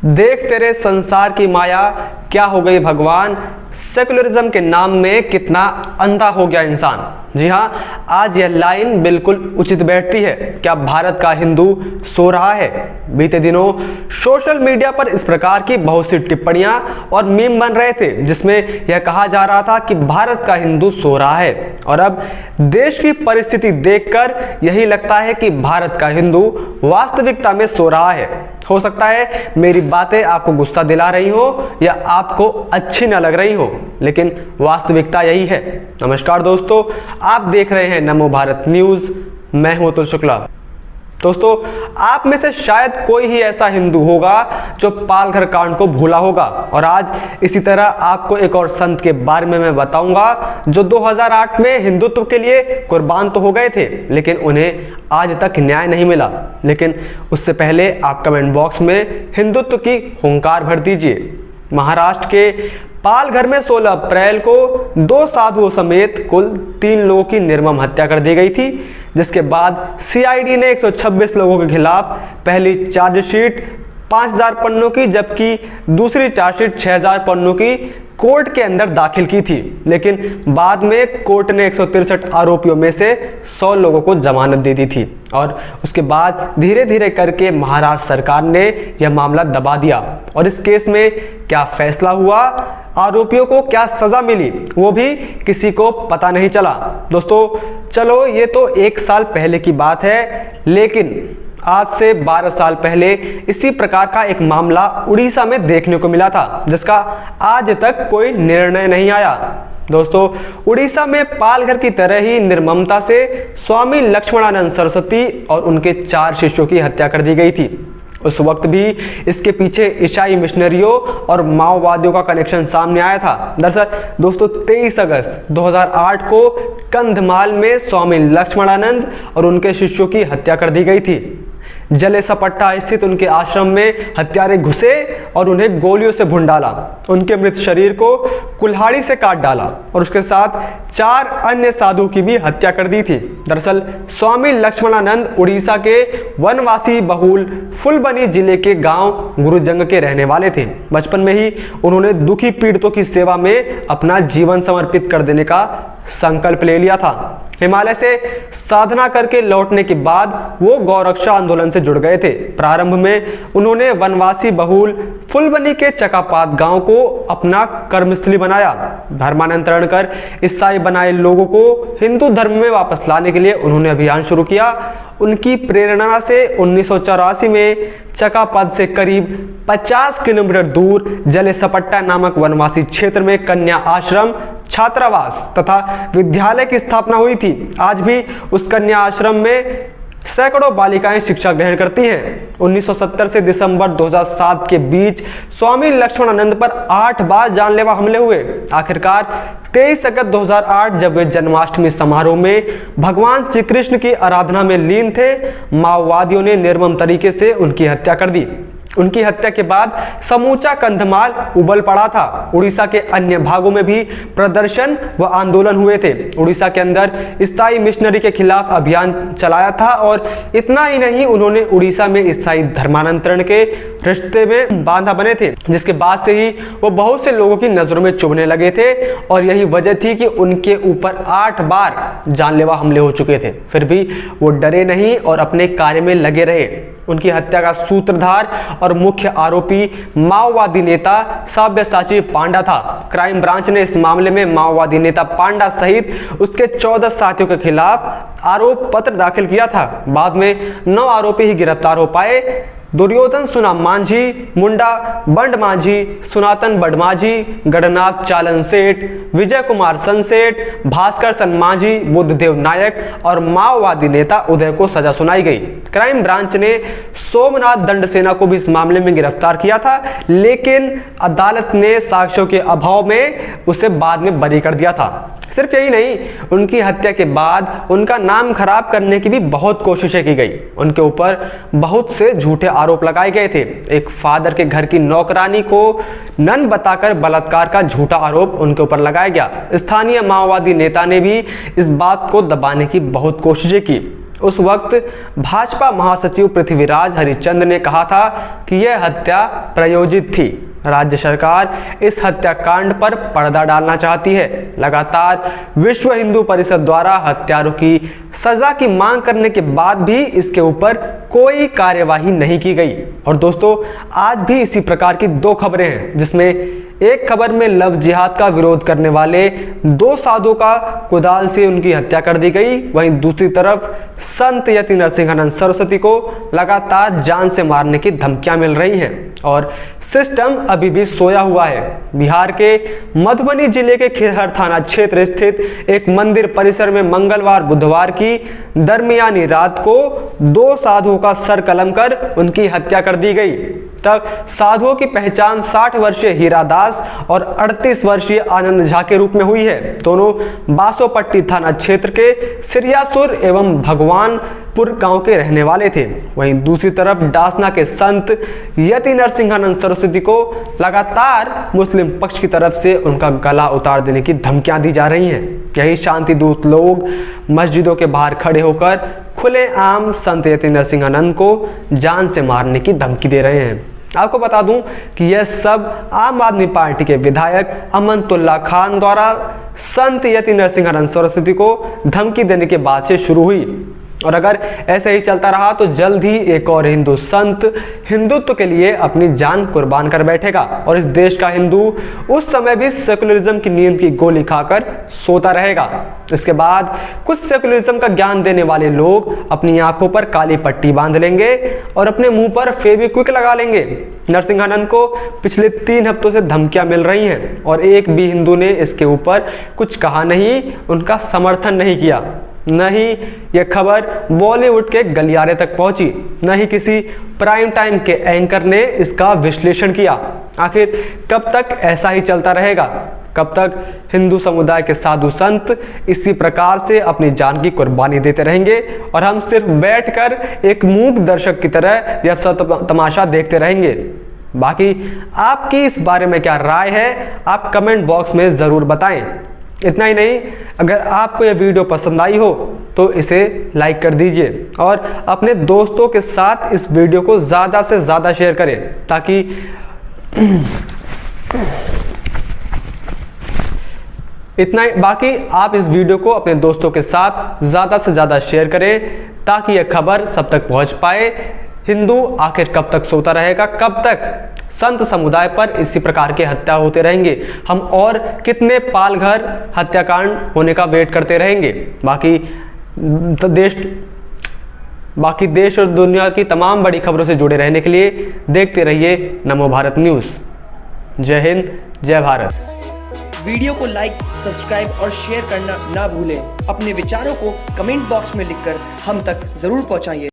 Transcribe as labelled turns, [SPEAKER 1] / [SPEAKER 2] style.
[SPEAKER 1] देख तेरे संसार की माया क्या हो गई भगवान, सेकुलरिज्म के नाम में कितना अंधा हो गया इंसान। जी हाँ, आज यह लाइन बिल्कुल उचित बैठती है। क्या भारत का हिंदू सो रहा है? बीते दिनों सोशल मीडिया पर इस प्रकार की बहुत सी टिप्पणियां और मीम बन रहे थे जिसमें यह कहा जा रहा था कि भारत का हिंदू सो रहा है। और अब देश की परिस्थिति देखकर यही लगता है कि भारत का हिंदू वास्तविकता में सो रहा है। हो सकता है मेरी बातें आपको गुस्सा दिला रही हो या आपको अच्छी न लग रही हो, लेकिन वास्तविकता यही है। नमस्कार दोस्तों, आप देख रहे हैं नमो भारत न्यूज। मैं हूं अतुल शुक्ला। दोस्तों, आप में से शायद कोई ही ऐसा हिंदू होगा जो पालघर कांड को भूला होगा। और आज इसी तरह आपको एक और संत के बारे में मैं बताऊंगा जो 2008 में हिंदुत्व के लिए कुर्बान तो हो गए थे, लेकिन उन्हें आज तक न्याय नहीं मिला। लेकिन उससे पहले आप कमेंट बॉक्स में हिंदुत्व की हुंकार भर दीजिए। महाराष्ट्र के पालघर में 16 अप्रैल को 2 साधुओं समेत कुल 3 लोगों की निर्मम हत्या कर दी गई थी, जिसके बाद सीआईडी ने 126 लोगों के खिलाफ पहली चार्जशीट 5000 पन्नों की, जबकि दूसरी चार्जशीट 6000 पन्नों की कोर्ट के अंदर दाखिल की थी। लेकिन बाद में कोर्ट ने 163 आरोपियों में से 100 लोगों को जमानत दे दी थी। और उसके बाद धीरे धीरे करके महाराष्ट्र सरकार ने यह मामला दबा दिया। और इस केस में क्या फैसला हुआ, आरोपियों को क्या सजा मिली, वो भी किसी को पता नहीं चला। दोस्तों चलो, ये तो 1 साल पहले की बात है, लेकिन आज से 12 साल पहले इसी प्रकार का एक मामला उड़ीसा में देखने को मिला था, जिसका आज तक कोई निर्णय नहीं आया। दोस्तों, उड़ीसा में पालघर की तरह ही निर्ममता से स्वामी लक्ष्मणानंद सरस्वती और उनके 4 शिष्यों की हत्या कर दी गई थी। उस वक्त भी इसके पीछे ईसाई मिशनरियों और माओवादियों का कनेक्शन सामने आया था। दरअसल दोस्तों, 23 अगस्त 2008 को कंधमाल में स्वामी लक्ष्मणानंद और उनके शिष्यों की हत्या कर दी गई थी। जले सपट्टा स्थित उनके आश्रम में हत्यारे घुसे और उन्हें गोलियों से भून डाला। उनके मृत शरीर को कुल्हाड़ी से काट डाला और उसके साथ 4 अन्य साधु की भी हत्या कर दी थी। दरअसल स्वामी लक्ष्मणानंद उड़ीसा के वनवासी बहुल फुलबनी जिले के गांव गुरुजंग के रहने वाले थे। बचपन में ही उन्होंने दुखी पीड़ितों की सेवा में अपना जीवन समर्पित कर देने का संकल्प ले लिया था। हिमालय से साधना करके लौटने के बाद वो गौरक्षा आंदोलन से जुड़ गए थे। प्रारंभ में उन्होंने वनवासी बहुल फुलबनी के चकापात गांव को अपना कर्मस्थली बनाया। धर्मांतरण कर ईसाई बनाए लोगों को हिंदू धर्म में वापस लाने के लिए उन्होंने अभियान शुरू किया। उनकी प्रेरणा से 1984 में चकापद से करीब 50 किलोमीटर दूर जले सपट्टा नामक वनवासी क्षेत्र में कन्या आश्रम, छात्रावास तथा विद्यालय की स्थापना हुई थी। आज भी उस कन्या आश्रम में सैकड़ों बालिकाएं शिक्षा ग्रहण करती हैं। 1970 से दिसंबर 2007 के बीच स्वामी लक्ष्मणानंद पर 8 बार जानलेवा हमले हुए। आखिरकार 23 अगस्त 2008 जब वे जन्माष्टमी समारोह में भगवान श्री कृष्ण की आराधना में लीन थे, माओवादियों ने निर्मम तरीके से उनकी हत्या कर दी। उनकी हत्या के बाद समूचा कंधमाल उबल पड़ा था। उड़ीसा के अन्य भागों में भी प्रदर्शन व आंदोलन हुए थे। उड़ीसा के अंदर ईसाई मिशनरी के खिलाफ अभियान चलाया था और इतना ही नहीं, उन्होंने उड़ीसा में ईसाई धर्मांतरण के रिश्ते में बांधा बने थे, जिसके बाद से ही वो बहुत से लोगों की नजरों में चुभने लगे थे। और यही वजह थी कि उनके ऊपर 8 बार जानलेवा हमले हो चुके थे। फिर भी वो डरे नहीं और अपने कार्य में लगे रहे। उनकी हत्या का सूत्रधार और मुख्य आरोपी माओवादी नेता सव्यसाची पांडा था। क्राइम ब्रांच ने इस मामले में माओवादी नेता पांडा सहित उसके 14 साथियों के खिलाफ आरोप पत्र दाखिल किया था। बाद में 9 आरोपी ही गिरफ्तार हो पाए। दुर्योधन सुना मांझी, मुंडा बंड मांझी, सुनातन बडमांझी, गढ़नाथ चालन सेठ, विजय कुमार सनसेठ, भास्कर सन मांझी, बुद्धदेव नायक और माओवादी नेता उदय को सजा सुनाई गई। क्राइम ब्रांच ने सोमनाथ दंडसेना को भी इस मामले में गिरफ्तार किया था, लेकिन अदालत ने साक्ष्यों के अभाव में उसे बाद में बरी कर दिया था। सिर्फ यही नहीं, उनकी हत्या के बाद उनका नाम खराब करने की भी बहुत कोशिशें की गई। उनके ऊपर बहुत से झूठे आरोप लगाए गए थे। एक फादर के घर की नौकरानी को नन बताकर बलात्कार का झूठा आरोप उनके ऊपर लगाया गया। स्थानीय माओवादी नेता ने भी इस बात को दबाने की बहुत कोशिशें की। उस वक्त भाजपा महासचिव पृथ्वीराज हरिचंद ने कहा था कि यह हत्या प्रायोजित थी। राज्य सरकार इस हत्याकांड पर पर्दा डालना चाहती है। लगातार विश्व हिंदू परिषद द्वारा हत्यारों की सजा की मांग करने के बाद भी इसके ऊपर कोई कार्यवाही नहीं की गई। और दोस्तों, आज भी इसी प्रकार की दो खबरें हैं, जिसमें एक खबर में लव जिहाद का विरोध करने वाले 2 साधुओं का कुदाल से उनकी हत्या कर दी गई, वहीं दूसरी तरफ संत यति नरसिंहानंद सरस्वती को लगातार जान से मारने की धमकियां मिल रही हैं और सिस्टम अभी भी सोया हुआ है। बिहार के मधुबनी जिले के खिरहर थाना क्षेत्र स्थित एक मंदिर परिसर में मंगलवार बुधवार की दरमियानी रात को 2 साधुओं का सर कलम कर उनकी हत्या कर दी गई। तब साधुओं की पहचान 60 वर्षीय हीरा दास और 38 वर्षीय आनंद झा के रूप में हुई है। दोनों बासोपट्टी थाना क्षेत्र के सिरियासुर एवं भगवानपुर गांव के रहने वाले थे। वहीं दूसरी तरफ डासना के संत यति नरसिंहानंद सरस्वती को लगातार मुस्लिम पक्ष की तरफ से उनका गला उतार देने की धमकियां दी जा रही हैं। यही शांति दूत लोग मस्जिदों के बाहर खड़े होकर खुलेआम संत यति नरसिंहानंद को जान से मारने की धमकी दे रहे हैं। आपको बता दूं कि यह सब आम आदमी पार्टी के विधायक अमनतुल्ला खान द्वारा संत यति नरसिंहानंद सरस्वती को धमकी देने के बाद से शुरू हुई और अगर ऐसे ही चलता रहा तो जल्द ही एक और हिंदू संत हिंदुत्व के लिए अपनी जान कुर्बान कर बैठेगा और इस देश का हिंदू उस समय भी सेकुलरिज्म की नींद की गोली खाकर सोता रहेगा। इसके बाद कुछ सेकुलरिज्म का ज्ञान देने वाले लोग अपनी आंखों पर काली पट्टी बांध लेंगे और अपने मुंह पर फेविक्विक लगा लेंगे। नरसिंहानंद को पिछले 3 हफ्तों से धमकियां मिल रही हैं और एक भी हिंदू ने इसके ऊपर कुछ कहा नहीं, उनका समर्थन नहीं किया। न ही यह खबर बॉलीवुड के गलियारे तक पहुंची, न ही किसी प्राइम टाइम के एंकर ने इसका विश्लेषण किया। आखिर कब तक ऐसा ही चलता रहेगा? कब तक हिंदू समुदाय के साधु संत इसी प्रकार से अपनी जान की कुर्बानी देते रहेंगे और हम सिर्फ बैठकर एक मूक दर्शक की तरह यह सब तमाशा देखते रहेंगे? बाकी आपकी इस बारे में क्या राय है, आप कमेंट बॉक्स में ज़रूर बताएं। इतना ही नहीं, अगर आपको यह वीडियो पसंद आई हो तो इसे लाइक कर दीजिए और अपने दोस्तों के साथ इस वीडियो को ज़्यादा से ज़्यादा शेयर करें ताकि इतना बाकी आप इस वीडियो को अपने दोस्तों के साथ ज़्यादा से ज़्यादा शेयर करें ताकि यह खबर सब तक पहुंच पाए। हिंदू आखिर कब तक सोता रहेगा? कब तक संत समुदाय पर इसी प्रकार के हत्या होते रहेंगे? हम और कितने पालघर हत्याकांड होने का वेट करते रहेंगे? बाकी देश और दुनिया की तमाम बड़ी खबरों से जुड़े रहने के लिए देखते रहिए नमो भारत न्यूज़। जय हिंद, जय भारत।
[SPEAKER 2] वीडियो को लाइक, सब्सक्राइब और शेयर करना ना भूलें। अपने विचारों को कमेंट बॉक्स में लिखकर हम तक जरूर पहुंचाइए।